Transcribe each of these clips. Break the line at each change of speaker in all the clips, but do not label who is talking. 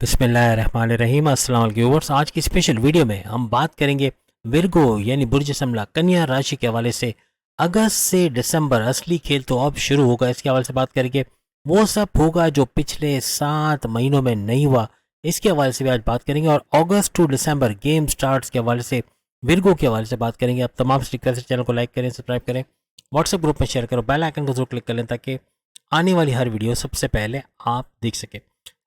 बिस्मिल्लाहिर्रहमानिर्रहीम। अस्सलाम वालेकुम व्यूअर्स। आज की स्पेशल वीडियो में हम बात करेंगे विर्गो यानी बुर्ज संमला कन्या राशि के हवाले से। अगस्त से दिसंबर असली खेल तो अब शुरू होगा, इसके हवाले से बात करेंगे। वो सब होगा जो पिछले 7 महीनों में नहीं हुआ, इसके हवाले से भी आज बात करेंगे। और अगस्त टू दिसंबर गेम स्टार्ट्स के हवाले से विर्गो के हवाले से बात करेंगे। अब तमाम से रिक्वेस्ट है, चैनल को लाइक करें, सब्सक्राइब करें, व्हाट्सएप ग्रुप में शेयर करो, बेल आइकन को जरूर क्लिक कर लें ताकि आने वाली हर वीडियो सबसे पहले आप देख सकें।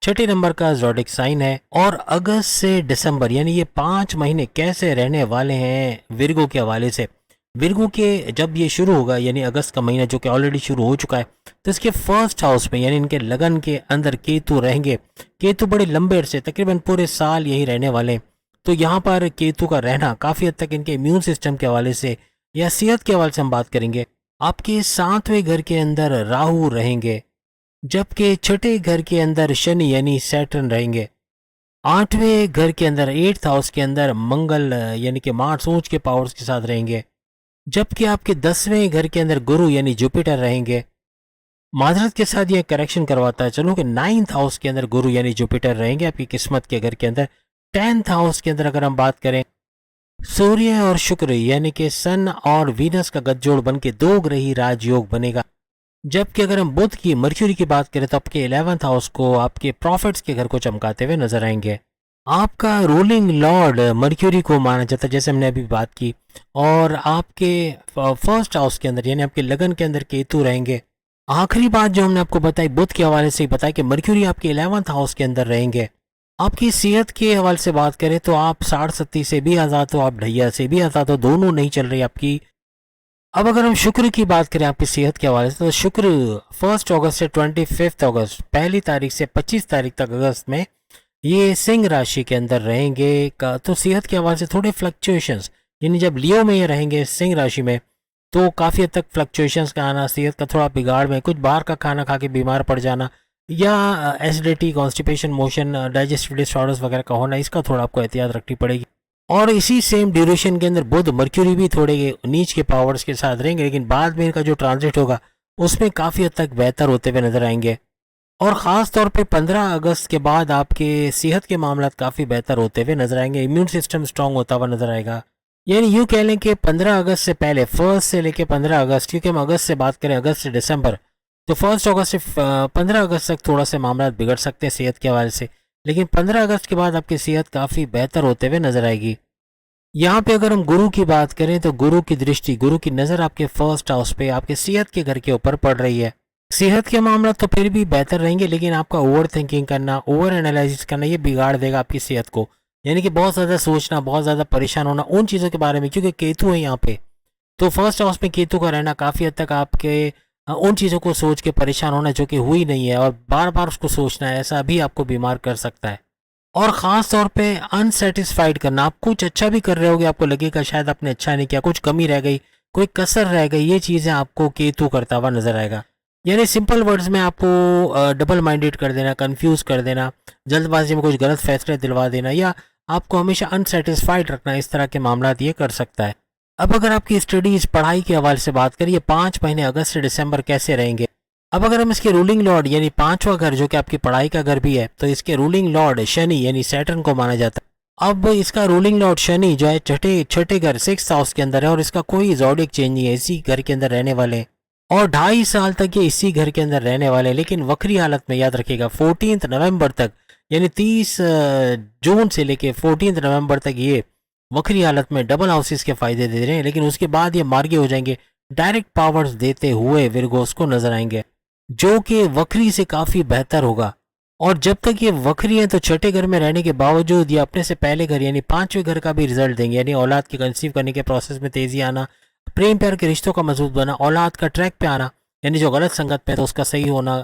छठे नंबर का ज़ोडिक साइन है और अगस्त से दिसंबर यानी ये 5 महीने कैसे रहने वाले हैं विर्गो के हवाले से। विर्गो के जब ये शुरू होगा यानी अगस्त का महीना जो कि ऑलरेडी शुरू हो चुका है, तो इसके फर्स्ट हाउस में यानी इनके लगन के अंदर केतु रहेंगे। केतु बड़े लंबे अरसे तकरीबन पूरे साल यही रहने वाले हैं। तो यहाँ पर केतु का रहना काफ़ी हद तक इनके इम्यून सिस्टम के हवाले से या सेहत के हवाले से हम बात करेंगे। आपके 7वें घर के अंदर राहु रहेंगे, जबकि छठे घर के अंदर शनि यानी सैटर्न रहेंगे। 8वें घर के अंदर 8th हाउस के अंदर मंगल यानी कि मार्स ऊंच के पावर्स के साथ रहेंगे, जबकि आपके 10वें घर के अंदर गुरु यानी जुपिटर रहेंगे। माजरत के साथ ये करेक्शन करवाता है चलो कि 9th हाउस के अंदर गुरु यानी जुपिटर रहेंगे आपकी किस्मत के घर के अंदर। 10th हाउस के अंदर अगर हम बात करें, सूर्य और शुक्र यानी कि सन और वीनस का गठजोड़ बन के 2 ग्रही राजयोग बनेगा। जबकि अगर हम बुध की मर्क्यूरी की बात करें तो आपके 11th हाउस को आपके प्रॉफिट्स के घर को चमकाते हुए नजर आएंगे। आपका रूलिंग लॉर्ड मर्क्यूरी को माना जाता है जैसे हमने अभी बात की, और आपके फर्स्ट हाउस के अंदर यानी आपके लगन के अंदर केतु रहेंगे। आखिरी बात जो हमने आपको बताई बुध के हवाले से बताया कि मर्क्यूरी आपके 11th हाउस के अंदर रहेंगे। आपकी सेहत के हवाले से बात करें तो आप 60-70 से भी आज़ाद हो, आप ढैया से भी आज़ाद हो, दोनों नहीं चल रही आपकी। अब अगर हम शुक्र की बात करें आपकी सेहत के हवाले से तो शुक्र 1 अगस्त से 25 अगस्त, पहली तारीख से 25 तारीख तक अगस्त में ये सिंह राशि के अंदर रहेंगे का। तो सेहत के हवाले से थोड़े फ्लक्चुएशंस यानी जब लियो में ये रहेंगे सिंह राशि में तो काफ़ी हद तक फ्लक्चुएशंस का आना, सेहत का थोड़ा बिगाड़ में, कुछ बाहर का खाना खा के बीमार पड़ जाना या acidity, constipation, motion, digestive disorders वगैरह का होना, इसका थोड़ा आपको एहतियात रखनी पड़ेगी। और इसी सेम ड्यूरेशन के अंदर बुध मर्क्यूरी भी थोड़े नीच के पावर्स के साथ रहेंगे, लेकिन बाद में इनका जो ट्रांजिट होगा उसमें काफ़ी हद तक बेहतर होते हुए नजर आएंगे। और ख़ास तौर पे 15 अगस्त के बाद आपके सेहत के मामला काफ़ी बेहतर होते हुए नजर आएंगे, इम्यून सिस्टम स्ट्रांग होता हुआ नजर आएगा। यानी यूँ कह लें कि 15 अगस्त से पहले, 1 से लेकर 15 अगस्त, क्योंकि हम अगस्त से बात करें, अगस्त से दिसंबर, तो 1 अगस्त से 15 अगस्त तक थोड़ा से मामला बिगड़ सकते हैं सेहत के हवाले से, लेकिन 15 अगस्त के बाद आपकी सेहत काफ़ी बेहतर होते हुए नजर आएगी। यहाँ पे अगर हम गुरु की बात करें तो गुरु की दृष्टि, गुरु की नज़र आपके फर्स्ट हाउस पे, आपके सेहत के घर के ऊपर पड़ रही है। सेहत के मामला तो फिर भी बेहतर रहेंगे, लेकिन आपका ओवर थिंकिंग करना, ओवर एनालिसिस करना, ये बिगाड़ देगा आपकी सेहत को। यानी कि बहुत ज़्यादा सोचना, बहुत ज़्यादा परेशान होना उन चीज़ों के बारे में, क्योंकि केतु है यहाँ पे। तो फर्स्ट हाउस में केतु का रहना काफ़ी हद तक आपके उन चीज़ों को सोच के परेशान होना जो कि हुई नहीं है और बार बार उसको सोचना है, ऐसा भी आपको बीमार कर सकता है। और ख़ास तौर पे अनसेटिस्फाइड करना, आप कुछ अच्छा भी कर रहे होगे, आपको लगेगा शायद आपने अच्छा नहीं किया, कुछ कमी रह गई, कोई कसर रह गई, ये चीज़ें आपको केतु करता हुआ नजर आएगा। यानी सिंपल वर्ड्स में आपको डबल माइंडेड कर देना, कंफ्यूज कर देना, जल्दबाजी में कुछ गलत फैसले दिलवा देना, या आपको हमेशा अनसेटिस्फाइड रखना, इस तरह के मामला ये कर सकता है। अब अगर आपकी स्टडीज, पढ़ाई के हवाले से बात करिए, 5 महीने अगस्त से दिसंबर कैसे रहेंगे। अब अगर हम इसके रूलिंग लॉर्ड यानी 5वां घर जो कि आपकी पढ़ाई का घर भी है, तो इसके रूलिंग लॉर्ड शनि यानी सैटर्न को माना जाता है। अब इसका रूलिंग लॉर्ड शनि जो है छठे छठे घर 6th हाउस के अंदर है और इसका कोई ज़ोडिक चेंज नहीं है, इसी घर के अंदर रहने वाले हैं और 2.5 साल तक ये इसी घर के अंदर रहने वाले हैं। लेकिन वक्री हालत में, याद रखिएगा, 14 नवंबर तक यानी 30 जून से लेके 14 नवंबर तक ये वक्री हालत में डबल हाउसेस के फायदे दे रहे हैं, लेकिन उसके बाद ये मार्गे हो जाएंगे, डायरेक्ट पावर्स देते हुए विर्गोस को नजर आएंगे, जो कि वक्री से काफ़ी बेहतर होगा। और जब तक ये वक्री है तो छठे घर में रहने के बावजूद ये अपने से पहले घर यानी 5वें घर का भी रिजल्ट देंगे, यानी औलाद के कंसीव करने के प्रोसेस में तेज़ी आना, प्रेम प्यार के रिश्तों का मजबूत बना, औलाद का ट्रैक पे आना, यानी जो गलत संगत पे तो उसका सही होना,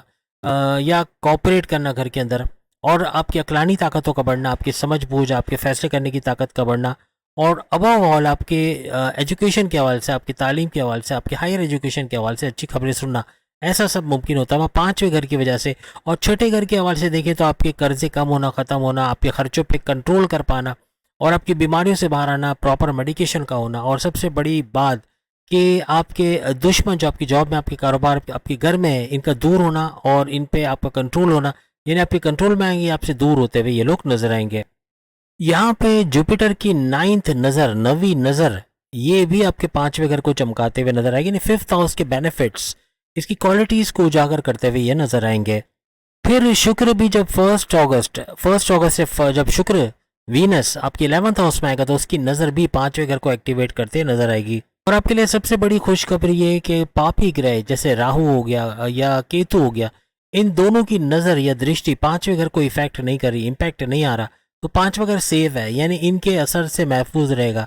या कॉपरेट करना घर के अंदर, और आपकी अकलानी ताकतों का बढ़ना, आपकी समझ बूझ, आपके फैसले करने की ताकत का बढ़ना, और अबव ऑल आपके एजुकेशन के हवाले से, आपकी तालीम के हवाले से, आपके हायर एजुकेशन के हवाले से अच्छी खबरें सुनना, ऐसा सब मुमकिन होता है 5वें घर की वजह से। और छठे घर के हवाले से देखें तो आपके कर्जे कम होना, ख़त्म होना, आपके खर्चों पे कंट्रोल कर पाना और आपकी बीमारियों से बाहर आना, प्रॉपर मेडिकेशन का होना, और सबसे बड़ी बात कि आपके दुश्मन जो आपकी जॉब में, आपके कारोबार, आपके घर में है, इनका दूर होना और इन पे आपका कंट्रोल होना, यानी आपके कंट्रोल में आएंगे, आपसे दूर होते हुए ये लोग नजर आएंगे। यहाँ पे जुपिटर की नाइन्थ नजर, नवी नजर, ये भी आपके पांचवें घर को चमकाते हुए नजर आएगी, यानी फिफ्थ हाउस के बेनिफिट्स, इसकी क्वालिटीज को उजागर करते हुए ये नजर आएंगे। फिर शुक्र भी जब फर्स्ट अगस्त से जब शुक्र वीनस आपकी 11th हाउस में आएगा तो उसकी नजर भी पांचवें घर को एक्टिवेट करते नजर आएगी। और आपके लिए सबसे बड़ी खुशखबरी ये है कि पापी ग्रह जैसे राहु हो गया या केतु हो गया, इन दोनों की नजर या दृष्टि पांचवें घर को इफेक्ट नहीं कर रही, इम्पैक्ट नहीं आ रहा, तो पांचवा घर सेफ है, यानी इनके असर से महफूज रहेगा।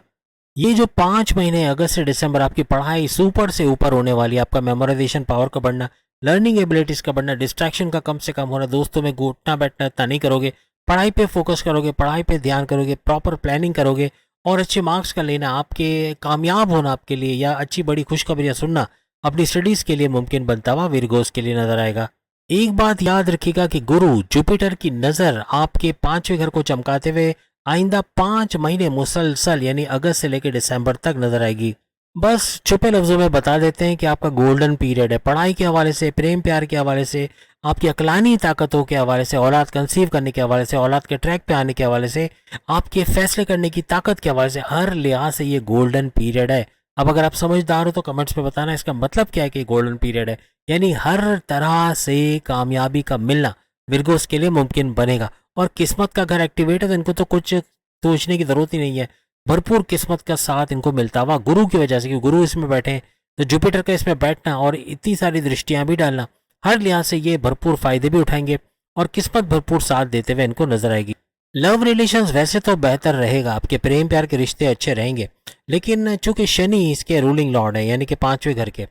ये जो 5 महीने अगस्त से दिसंबर आपकी पढ़ाई सुपर से ऊपर होने वाली है, आपका मेमोराइजेशन पावर का बढ़ना, लर्निंग एबिलिटीज का बढ़ना, डिस्ट्रैक्शन का कम से कम होना, दोस्तों में घुटना बैठना इतना नहीं करोगे, पढ़ाई पे फोकस करोगे, पढ़ाई पे ध्यान करोगे, प्रॉपर प्लानिंग करोगे और अच्छे मार्क्स का लेना, आपके कामयाब होना आपके लिए या अच्छी बड़ी खुशखबरियां सुनना अपनी स्टडीज के लिए मुमकिन बनता हुआ विरगोस के लिए नजर आएगा। एक बात याद रखिएगा कि गुरु जुपिटर की नजर आपके पांचवें घर को चमकाते हुए आइंदा 5 महीने मुसलसल यानी अगस्त से लेकर दिसंबर तक नजर आएगी। बस छुपे लफ्जों में बता देते हैं कि आपका गोल्डन पीरियड है, पढ़ाई के हवाले से, प्रेम प्यार के हवाले से, आपकी अकलानी ताकतों के हवाले से, औलाद कंसीव करने के हवाले से, औलाद के ट्रैक पे आने के हवाले से, आपके फैसले करने की ताकत के हवाले से, हर लिहाज से ये गोल्डन पीरियड है। अब अगर आप समझदार हो तो कमेंट्स में बताना इसका मतलब क्या है कि गोल्डन पीरियड है, यानी हर तरह से कामयाबी का मिलना विरगोस के लिए मुमकिन बनेगा। और किस्मत का घर एक्टिवेट है तो इनको तो कुछ सोचने की जरूरत ही नहीं है, भरपूर किस्मत का साथ इनको मिलता हुआ गुरु की वजह से, कि गुरु इसमें बैठे हैं तो जुपिटर का इसमें बैठना और इतनी सारी दृष्टियां भी डालना, हर लिहाज से ये भरपूर फायदे भी उठाएंगे और किस्मत भरपूर साथ देते हुए इनको नजर आएगी। लव रिलेशंस वैसे तो बेहतर रहेगा, आपके प्रेम प्यार के रिश्ते अच्छे रहेंगे, लेकिन चूंकि शनि इसके रूलिंग लॉर्ड है यानी कि पांचवें घर के,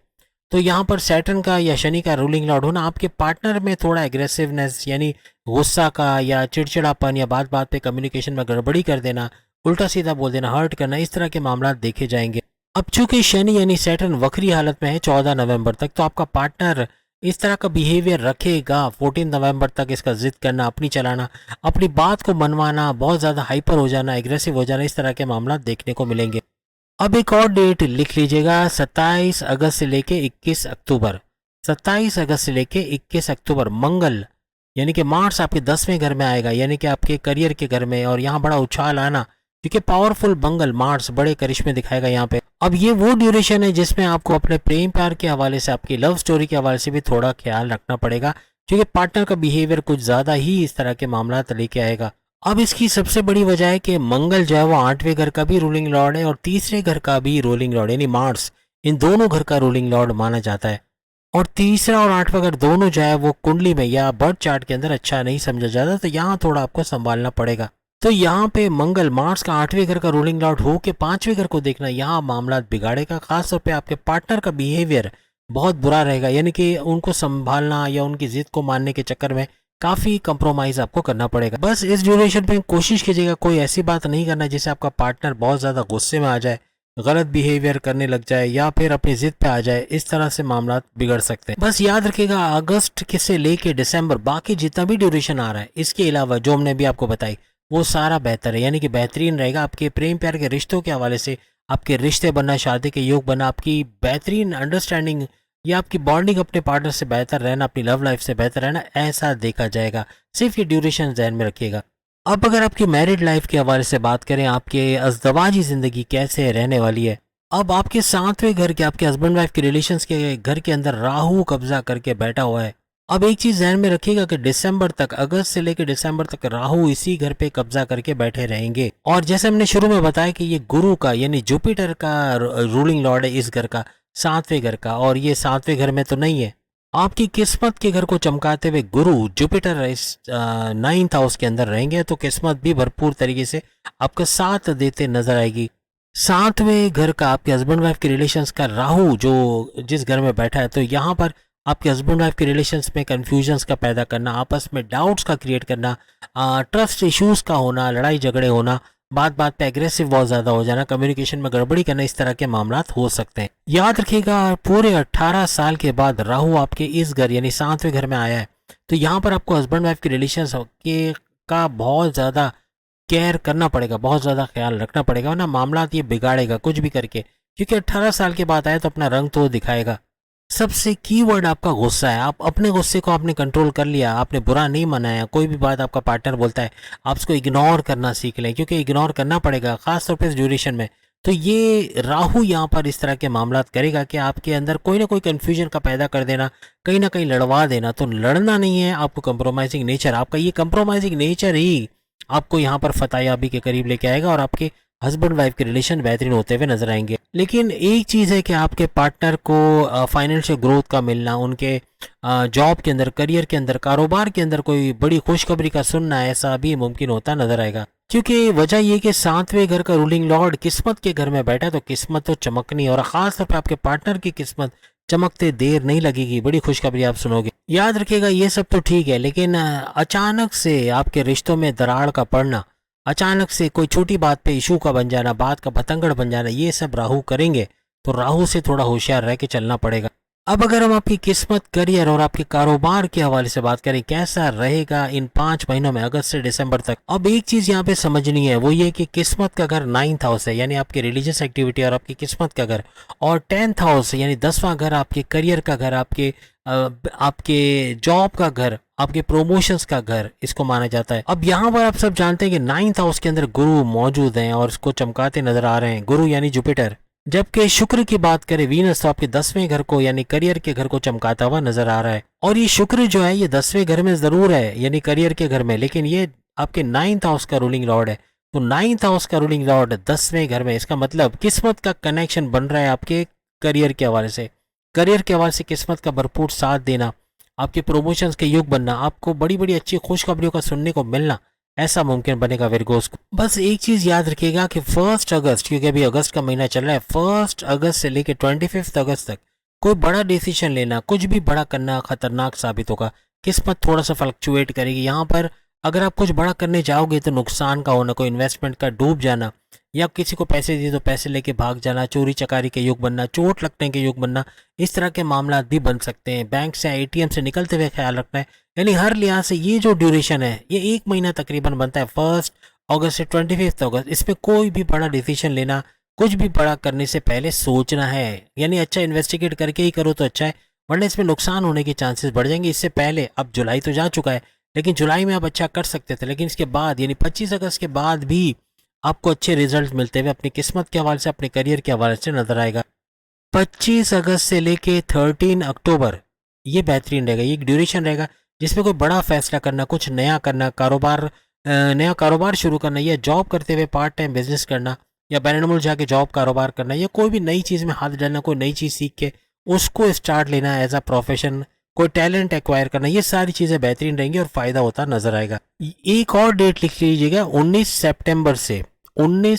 तो यहाँ पर सैटर्न का या शनि का रूलिंग लॉर्ड होना आपके पार्टनर में थोड़ा एग्रेसिवनेस यानी गुस्सा का या चिड़चिड़ापन या बात बात पे कम्युनिकेशन में गड़बड़ी कर देना, उल्टा सीधा बोल देना, हर्ट करना, इस तरह के मामला देखे जाएंगे। अब चूंकि शनि यानी सैटर्न वक्री हालत में है 14 नवंबर तक, तो आपका पार्टनर इस तरह का बिहेवियर रखेगा 14 नवंबर तक, इसका जिद करना, अपनी चलाना, अपनी बात को मनवाना, बहुत ज़्यादा हाइपर हो जाना, एग्रेसिव हो जाना, इस तरह के मामला देखने को मिलेंगे। अब एक और डेट लिख लीजिएगा, 27 अगस्त से लेके 21 अक्टूबर, 27 अगस्त से लेके 21 अक्टूबर मंगल यानी कि मार्स आपके 10वें घर में आएगा, यानी कि आपके करियर के घर में, और यहाँ बड़ा उछाल आना क्योंकि पावरफुल मंगल मार्स बड़े करिश्मे दिखाएगा यहाँ पे। अब ये वो ड्यूरेशन है जिसमें आपको अपने प्रेम प्यार के हवाले से, आपकी लव स्टोरी के हवाले से भी थोड़ा ख्याल रखना पड़ेगा, क्योंकि पार्टनर का बिहेवियर कुछ ज्यादा ही इस तरह के मामला लेके आएगा। अब इसकी सबसे बड़ी वजह है कि मंगल जो है वो 8वें घर का भी रूलिंग लॉर्ड है और तीसरे घर का भी रूलिंग लॉर्ड, यानी मार्स इन दोनों घर का रूलिंग लॉर्ड माना जाता है। और तीसरा और 8वां घर दोनों जो है वो कुंडली में या बर्थ चार्ट के अंदर अच्छा नहीं समझा जाता, तो यहाँ थोड़ा आपको संभालना पड़ेगा। तो यहाँ पे मंगल मार्स का 8वें घर का रूलिंग लॉर्ड हो के 5वें घर को देखना, यहाँ मामला बिगाड़ेगा, खासतौर पे आपके पार्टनर का बिहेवियर बहुत बुरा रहेगा, यानी कि उनको संभालना या उनकी जिद को मानने के चक्कर में काफी कंप्रोमाइज आपको करना पड़ेगा। बस इस ड्यूरेशन पे कोशिश कीजिएगा कोई ऐसी बात नहीं करना जिससे आपका पार्टनर बहुत ज्यादा गुस्से में आ जाए, गलत बिहेवियर करने लग जाए या फिर अपनी जिद पे आ जाए, इस तरह से मामला बिगड़ सकते हैं। बस याद रखिएगा अगस्त से लेके दिसंबर बाकी जितना भी ड्यूरेशन आ रहा है, इसके अलावा जो हमने भी आपको बताई वो सारा बेहतर है, यानी कि बेहतरीन रहेगा। आपके प्रेम प्यार के रिश्तों के हवाले से, आपके रिश्ते बनना, शादी के योग बनना, आपकी बेहतरीन अंडरस्टैंडिंग या आपकी बॉन्डिंग अपने पार्टनर से बेहतर रहना, अपनी लव लाइफ से बेहतर रहना, ऐसा देखा जाएगा। सिर्फ ये ड्यूरेशन ध्यान में रखिएगा। अब अगर आपकी मैरिड लाइफ के हवाले से बात करें, आपके अज़दवाजी जिंदगी कैसे रहने वाली है, अब आपके 7वें घर के, आपके हस्बैंड वाइफ के रिलेशंस के घर के अंदर राहु कब्जा करके बैठा हुआ है। अब एक चीज ध्यान में रखिएगा कि दिसंबर तक, अगस्त से लेकर दिसंबर तक राहु इसी घर पे कब्जा करके बैठे रहेंगे। और जैसे हमने शुरू में बताया कि ये गुरु का यानी जुपिटर का रूलिंग लॉर्ड है इस घर का, 7वें घर का, और ये 7वें घर में तो नहीं है। आपकी किस्मत के घर को चमकाते हुए गुरु जुपिटर इस 9th हाउस के अंदर रहेंगे, तो किस्मत भी भरपूर तरीके से आपका साथ देते नजर आएगी। 7वें घर का आपके हस्बैंड वाइफ के रिलेशंस का राहु जो जिस घर में बैठा है, तो यहाँ पर आपके हस्बैंड वाइफ के रिलेशंस में कंफ्यूजन्स का पैदा करना, आपस में डाउट्स का क्रिएट करना, ट्रस्ट इश्यूज का होना, लड़ाई झगड़े होना, बात बात पे एग्रेसिव बहुत ज्यादा हो जाना, कम्युनिकेशन में गड़बड़ी करना, इस तरह के मामला हो सकते हैं। याद रखिएगा पूरे 18 साल के बाद राहु आपके इस घर यानी 7वें घर में आया है, तो यहाँ पर आपको हस्बैंड वाइफ के रिलेशंस के का बहुत ज्यादा केयर करना पड़ेगा, बहुत ज्यादा ख्याल रखना पड़ेगा, वरना मामला ये बिगाड़ेगा कुछ भी करके, क्योंकि 18 साल के बाद आया तो अपना रंग तो दिखाएगा। सबसे कीवर्ड आपका गुस्सा है। आप अपने गुस्से को आपने कंट्रोल कर लिया, आपने बुरा नहीं मनाया। कोई भी बात आपका पार्टनर बोलता है, आप उसको इग्नोर करना सीख लें, क्योंकि इग्नोर करना पड़ेगा खास तौर पे इस ड्यूरेशन में। तो ये राहु यहाँ पर इस तरह के मामलात करेगा कि आपके अंदर कोई ना कोई कन्फ्यूजन का पैदा कर देना, कहीं ना कहीं लड़वा देना। तो लड़ना नहीं है आपको, कंप्रोमाइजिंग नेचर, आपका ये कंप्रोमाइजिंग नेचर ही आपको यहाँ पर फतेहयाबी के करीब लेके आएगा और आपके हस्बैंड वाइफ के रिलेशन बेहतरीन होते हुए नजर आएंगे। लेकिन एक चीज़ है कि आपके पार्टनर को फाइनेंशियल ग्रोथ का मिलना, उनके जॉब के अंदर, करियर के अंदर, कारोबार के अंदर कोई बड़ी खुशखबरी का सुनना, ऐसा भी मुमकिन होता नजर आएगा। क्योंकि वजह ये कि सातवें घर का रूलिंग लॉर्ड किस्मत के घर में बैठा है, तो किस्मत तो चमकनी, और खास तौर पर आपके पार्टनर की किस्मत चमकते देर नहीं लगेगी, बड़ी खुशखबरी आप सुनोगे। याद रखिएगा ये सब तो ठीक है, लेकिन अचानक से आपके रिश्तों में दरार का पड़ना, अचानक से कोई छोटी बात पे इशू का बन जाना, बात का पतंगड़ बन जाना, ये सब राहु करेंगे। तो राहु से थोड़ा होशियार रह के चलना पड़ेगा। अब अगर हम आपकी किस्मत, करियर और आपके कारोबार के हवाले से बात करें, कैसा रहेगा इन 5 महीनों में, अगस्त से दिसंबर तक। अब एक चीज यहाँ पे समझनी है, वो ये कि किस्मत का घर 9th हाउस है, यानी आपकी रिलीजियस एक्टिविटी और आपकी किस्मत का घर, और 10th हाउस यानी 10वां घर आपके करियर का घर, आपके जॉब का घर, आपके प्रमोशंस का घर, इसको माना जाता है। अब यहाँ पर आप सब जानते हैं कि 9th हाउस के अंदर गुरु मौजूद हैं और इसको चमकाते नजर आ रहे हैं, गुरु यानी जुपिटर। जबकि शुक्र की बात करें, वीनस, तो आपके 10वें घर को यानी करियर के घर को चमकाता हुआ नजर आ रहा है। और ये शुक्र जो है ये 10वें घर में जरूर है, यानी करियर के घर में, लेकिन ये आपके 9th हाउस का रूलिंग लॉर्ड है। तो 9th हाउस का रूलिंग लॉर्ड 10वें घर में, इसका मतलब किस्मत का कनेक्शन बन रहा है आपके करियर के हवाले से। करियर के हवाले से किस्मत का भरपूर साथ देना, आपके प्रमोशंस के युग बनना, आपको बड़ी बड़ी अच्छी खुशखबरियों का सुनने को मिलना, ऐसा मुमकिन बनेगा विरगोस को। बस एक चीज याद रखिएगा कि 1 अगस्त, क्योंकि अभी अगस्त का महीना चल रहा है, 1 अगस्त से लेकर 25 अगस्त तक कोई बड़ा डिसीजन लेना, कुछ भी बड़ा करना खतरनाक साबित होगा। किस्मत थोड़ा सा फ्लक्चुएट करेगी यहाँ पर। अगर आप कुछ बड़ा करने जाओगे तो नुकसान का होना, कोई इन्वेस्टमेंट का डूब जाना, या किसी को पैसे दिए तो पैसे लेके भाग जाना, चोरी चकारी के युग बनना, चोट लगने के युग बनना, इस तरह के मामला भी बन सकते हैं। बैंक से, एटीएम से निकलते हुए ख्याल रखना है। यानी हर लिहाज से ये जो ड्यूरेशन है, ये 1 महीना तकरीबन बनता है, 1 अगस्त से 25 अगस्त। इसमें कोई भी बड़ा डिसीजन लेना, कुछ भी बड़ा करने से पहले सोचना है, यानी अच्छा इन्वेस्टिगेट करके ही करो तो अच्छा है, वरना इसमें नुकसान होने के चांसेस बढ़ जाएंगे। इससे पहले, अब जुलाई तो जा चुका है, लेकिन जुलाई में आप अच्छा कर सकते थे, लेकिन इसके बाद यानी 25 अगस्त के बाद भी आपको अच्छे रिजल्ट मिलते हुए अपनी किस्मत के हवाले से, अपने करियर के हवाले से नजर आएगा। 25 अगस्त से लेके 13 अक्टूबर ये बेहतरीन रहेगा, ये एक ड्यूरेशन रहेगा जिसमें कोई बड़ा फैसला करना, कुछ नया करना, नया कारोबार शुरू करना, या जॉब करते हुए पार्ट टाइम बिजनेस करना, या बैन मुल्क जाके जॉब कारोबार करना, या कोई भी नई चीज़ में हाथ डालना, कोई नई चीज़ सीख के उसको स्टार्ट लेना एज अ प्रोफेशन, कोई टैलेंट एक्वायर करना, ये सारी चीज़ें बेहतरीन रहेंगी और फ़ायदा होता नजर आएगा। एक और डेट लिख लीजिएगा, 19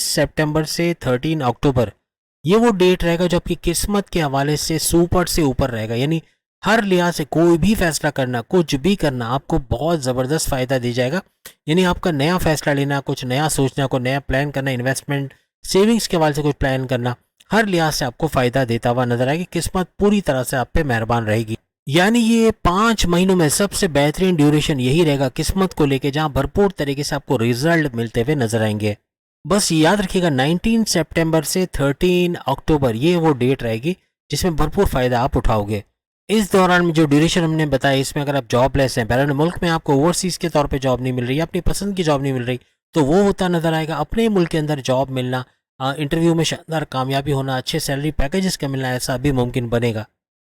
सितंबर से 13 अक्टूबर, ये वो डेट रहेगा जो आपकी किस्मत के हवाले से सुपर से ऊपर रहेगा। यानी हर लिहाज से कोई भी फैसला करना, कुछ भी करना, आपको बहुत ज़बरदस्त फ़ायदा दी जाएगा। यानी आपका नया फैसला लेना, कुछ नया सोचना, कोई नया प्लान करना, इन्वेस्टमेंट, सेविंग्स के हवाले से कुछ प्लान करना, हर लिहाज से आपको फ़ायदा देता हुआ नजर आएगी। किस्मत पूरी तरह से आप पे मेहरबान रहेगी। यानी ये 5 महीनों में सबसे बेहतरीन ड्यूरेशन यही रहेगा किस्मत को लेके, जहां भरपूर तरीके से आपको रिजल्ट मिलते हुए नजर आएंगे। बस याद रखिएगा 19 सितंबर से 13 अक्टूबर ये वो डेट रहेगी जिसमें भरपूर फायदा आप उठाओगे। इस दौरान में जो ड्यूरेशन हमने बताया, इसमें अगर आप जॉबलेस हैं, बैरून मुल्क में आपको ओवरसीज के तौर पे जॉब नहीं मिल रही, अपनी पसंद की जॉब नहीं मिल रही, तो वो होता नजर आएगा। अपने मुल्क के अंदर जॉब मिलना, इंटरव्यू में शानदार कामयाबी होना, अच्छे सैलरी पैकेजेस का मिलना, ऐसा भी मुमकिन बनेगा।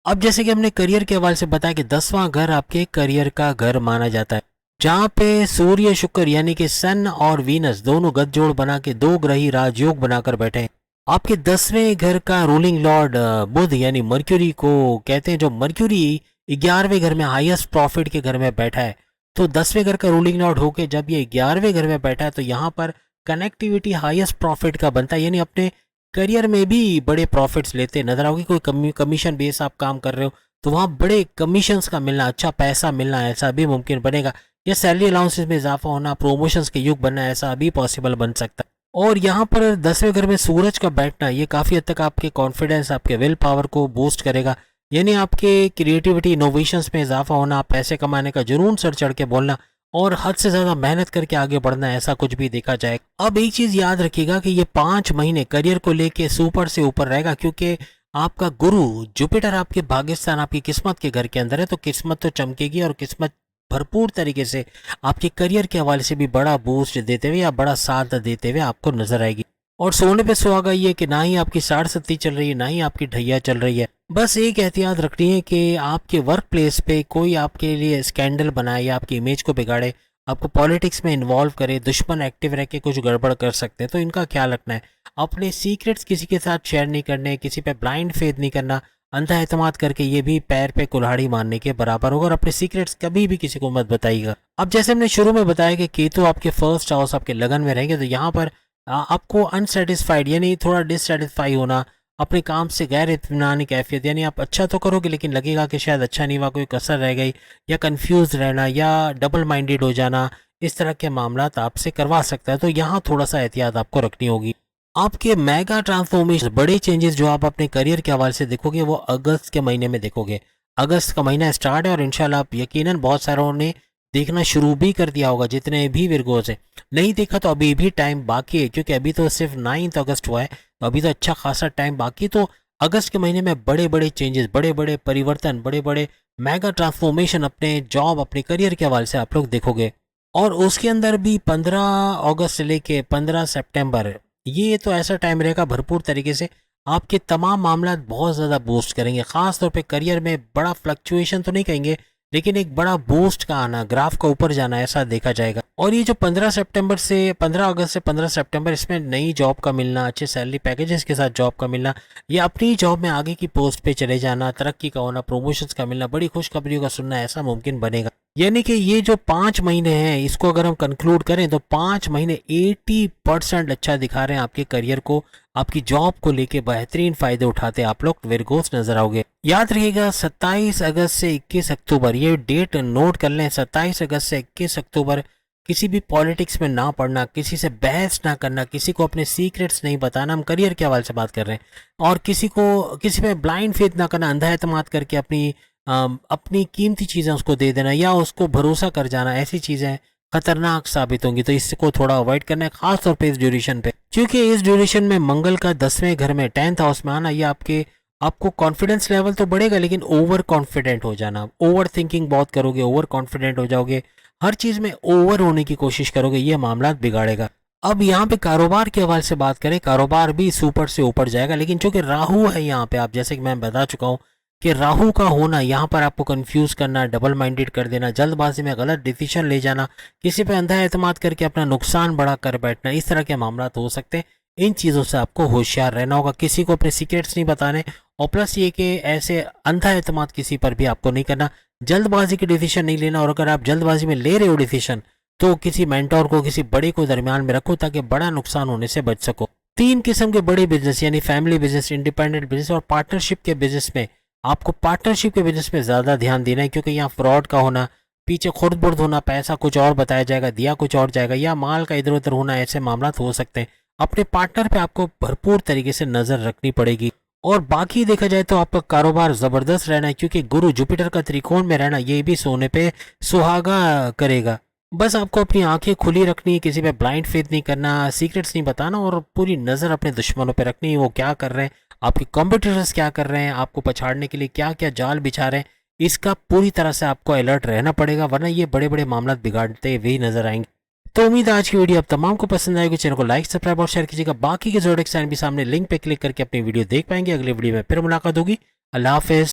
अब जैसे कि हमने करियर के हवाले से बताया कि 10वां घर आपके करियर का घर माना जाता है, जहाँ पे सूर्य शुक्र यानी कि सन और वीनस दोनों गठजोड़ बना के दो ग्रही राजयोग बनाकर बैठे हैं। आपके 10वें घर का रूलिंग लॉर्ड बुध यानी मर्क्यूरी को कहते हैं, जो मर्क्यूरी 11वें घर में हाईएस्ट प्रॉफिट के घर में बैठा है। तो 10वें घर का रूलिंग लॉर्ड होके जब ये 11वें घर में बैठा है तो यहाँ पर कनेक्टिविटी हाईएस्ट प्रॉफिट का बनता है, यानी अपने करियर में भी बड़े प्रॉफिट्स लेते नजर आओगे। कोई कमीशन बेस आप काम कर रहे हो तो वहाँ बड़े कमीशंस का मिलना, अच्छा पैसा मिलना, ऐसा भी मुमकिन बनेगा। या सैलरी अलाउंसेस में इजाफा होना, प्रोमोशंस के युग बनना, ऐसा भी पॉसिबल बन सकता है। और यहाँ पर 10वें घर में सूरज का बैठना ये काफ़ी हद तक आपके कॉन्फिडेंस, आपके विल पावर को बूस्ट करेगा। यानी आपके क्रिएटिविटी, इनोवेशंस में इजाफा होना, पैसे कमाने का जुनून सर चढ़ के बोलना और हद से ज़्यादा मेहनत करके आगे बढ़ना, ऐसा कुछ भी देखा जाए। अब एक चीज़ याद रखिएगा कि ये 5 महीने करियर को लेके सुपर से ऊपर रहेगा, क्योंकि आपका गुरु जुपिटर आपके भाग्यस्थान आपकी किस्मत के घर के अंदर है, तो किस्मत तो चमकेगी और किस्मत भरपूर तरीके से आपके करियर के हवाले से भी बड़ा बूस्ट देते हुए या बड़ा साथ देते हुए आपको नजर आएगी। और सोने पे सुहागा ये कि ना ही आपकी साढ़ सत्ती चल रही है ना ही आपकी ढैया चल रही है। बस एक एहतियात रखनी है कि आपके वर्क प्लेस पे कोई आपके लिए स्कैंडल बनाए या आपकी इमेज को बिगाड़े, आपको पॉलिटिक्स में इन्वॉल्व करे, दुश्मन एक्टिव रह के कुछ गड़बड़ कर सकते हैं, तो इनका ख्याल रखना है। अपने सीक्रेट्स किसी के साथ शेयर नहीं करने, किसी पे ब्लाइंड फेथ नहीं करना, अंधा एतमाद करके ये भी पैर पे कुल्हाड़ी मारने के बराबर होगा। और अपने सीक्रेट्स कभी भी किसी को मत बताइएगा। अब जैसे हमने शुरू में बताया कि केतु आपके फर्स्ट हाउस आपके लगन में रहेंगे, तो यहाँ पर आपको अनसेटिस्फाइड यानी थोड़ा डिससेटिस्फाई होना, अपने काम से गैर इत्मीनानी कैफियत, यानी आप अच्छा तो करोगे लेकिन लगेगा कि शायद अच्छा नहीं हुआ, कोई कसर रह गई, या कंफ्यूज रहना या डबल माइंडेड हो जाना, इस तरह के मामला आपसे करवा सकता है। तो यहाँ थोड़ा सा एहतियात आपको रखनी होगी। आपके मेगा ट्रांसफॉर्मेशन, बड़े चेंजेस जो आप अपने करियर के हवाले से देखोगे वो अगस्त के महीने में देखोगे। अगस्त का महीना स्टार्ट है और इंशाल्लाह आप यकीनन बहुत सारों ने देखना शुरू भी कर दिया होगा, जितने भी विर्गोज हैं। नहीं देखा तो अभी भी टाइम बाकी है, क्योंकि अभी तो सिर्फ 9 अगस्त हुआ है, तो अभी तो अच्छा खासा टाइम बाकी। तो अगस्त के महीने में बड़े बड़े चेंजेस, बड़े बड़े परिवर्तन, बड़े बड़े मेगा ट्रांसफॉर्मेशन अपने जॉब अपने करियर के हवाले से आप लोग देखोगे। और उसके अंदर भी 15 अगस्त से लेके 15 सितंबर, ये तो ऐसा टाइम रहेगा भरपूर तरीके से आपके तमाम मामला बहुत ज़्यादा बूस्ट करेंगे। ख़ास तौर पे करियर में बड़ा फ्लक्चुएशन तो नहीं कहेंगे, लेकिन एक बड़ा बूस्ट का आना, ग्राफ का ऊपर जाना, ऐसा देखा जाएगा। और ये जो 15 अगस्त से 15 सितंबर, इसमें नई जॉब का मिलना, अच्छे सैलरी पैकेजेस के साथ जॉब का मिलना, या अपनी जॉब में आगे की पोस्ट पे चले जाना, तरक्की का होना, प्रमोशंस का मिलना, बड़ी खुशखबरियों का सुनना, ऐसा मुमकिन बनेगा। यानी कि ये जो 5 महीने हैं, इसको अगर हम कंक्लूड करें तो 5 महीने 80% अच्छा दिखा रहे हैं आपके करियर को, आपकी जॉब को लेके बेहतरीन फायदे उठाते आप लोग विर्गोस नजर आओगे। याद रखिएगा 27 अगस्त से 21 अक्टूबर, ये डेट नोट कर लें। 27 अगस्त से 21 अक्टूबर किसी भी पॉलिटिक्स में ना पड़ना, किसी से बहस ना करना, किसी को अपने सीक्रेट्स नहीं बताना, हम करियर के हवाले से बात कर रहे हैं। और किसी पे ब्लाइंड फेथ ना करना, अंधा एतमाद करके अपनी कीमती चीज़ें उसको दे देना या उसको भरोसा कर जाना, ऐसी चीज़ें खतरनाक साबित होंगी। तो इसको थोड़ा अवॉइड करना है, खासतौर पे इस ड्यूरेशन पे, क्योंकि इस ड्यूरेशन में मंगल का 10वें घर में 10th हाउस में आना, ये आपको कॉन्फिडेंस लेवल तो बढ़ेगा, लेकिन ओवर कॉन्फिडेंट हो जाना, ओवर थिंकिंग बहुत करोगे, ओवर कॉन्फिडेंट हो जाओगे, हर चीज़ में ओवर होने की कोशिश करोगे, ये मामला बिगाड़ेगा। अब यहाँ पे कारोबार के हवाले से बात करें, कारोबार भी सुपर से ऊपर जाएगा, लेकिन चूंकि राहु है यहाँ पे, आप जैसे कि मैं बता चुका हूँ कि राहु का होना यहाँ पर आपको कंफ्यूज करना, डबल माइंडेड कर देना, जल्दबाजी में गलत डिसीजन ले जाना, किसी पे अंधा एतमाद करके अपना नुकसान बड़ा कर बैठना, इस तरह के मामला हो सकते हैं। इन चीज़ों से आपको होशियार रहना होगा, किसी को अपने सीक्रेट्स नहीं बताने, और प्लस ये कि ऐसे अंधा एतमाद किसी पर भी आपको नहीं करना, जल्दबाजी के डिसीजन नहीं लेना। और अगर आप जल्दबाजी में ले रहे हो डिसीजन, तो किसी मेंटोर को, किसी बड़े को दरमियान में रखो, ताकि बड़ा नुकसान होने से बच सको। 3 किस्म के बड़े बिजनेस, यानी फैमिली बिजनेस, इंडिपेंडेंट बिजनेस और पार्टनरशिप के बिजनेस में आपको पार्टनरशिप के बिजनेस में ज़्यादा ध्यान देना है, क्योंकि यहाँ फ्रॉड का होना, पीछे खुर्द बुर्द होना, पैसा कुछ और बताया जाएगा, दिया कुछ और जाएगा, या माल का इधर उधर होना, ऐसे मामला हो सकते हैं। अपने पार्टनर पे आपको भरपूर तरीके से नज़र रखनी पड़ेगी। और बाकी देखा जाए तो आपका कारोबार ज़बरदस्त रहना है, क्योंकि गुरु जुपिटर का त्रिकोण में रहना, ये भी सोने पे सुहागा करेगा। बस आपको अपनी आंखें खुली रखनी है, किसी पे ब्लाइंड फेथ नहीं करना, सीक्रेट्स नहीं बताना, और पूरी नज़र अपने दुश्मनों पे रखनी है, वो क्या कर रहे हैं, आपके कॉम्पिटिटर्स क्या कर रहे हैं, आपको पछाड़ने के लिए क्या क्या जाल बिछा रहे हैं, इसका पूरी तरह से आपको अलर्ट रहना पड़ेगा, वरना ये बड़े बड़े मामला बिगाड़ते हुए नजर आएंगे। तो उम्मीद है आज की वीडियो आप तमाम को पसंद आएगी। चैनल को लाइक, सब्सक्राइब और शेयर कीजिएगा। बाकी के जोड़े साइन भी सामने लिंक पे क्लिक करके अपनी वीडियो देख पाएंगे। अगले वीडियो में फिर मुलाकात होगी। अल्लाह हाफिज।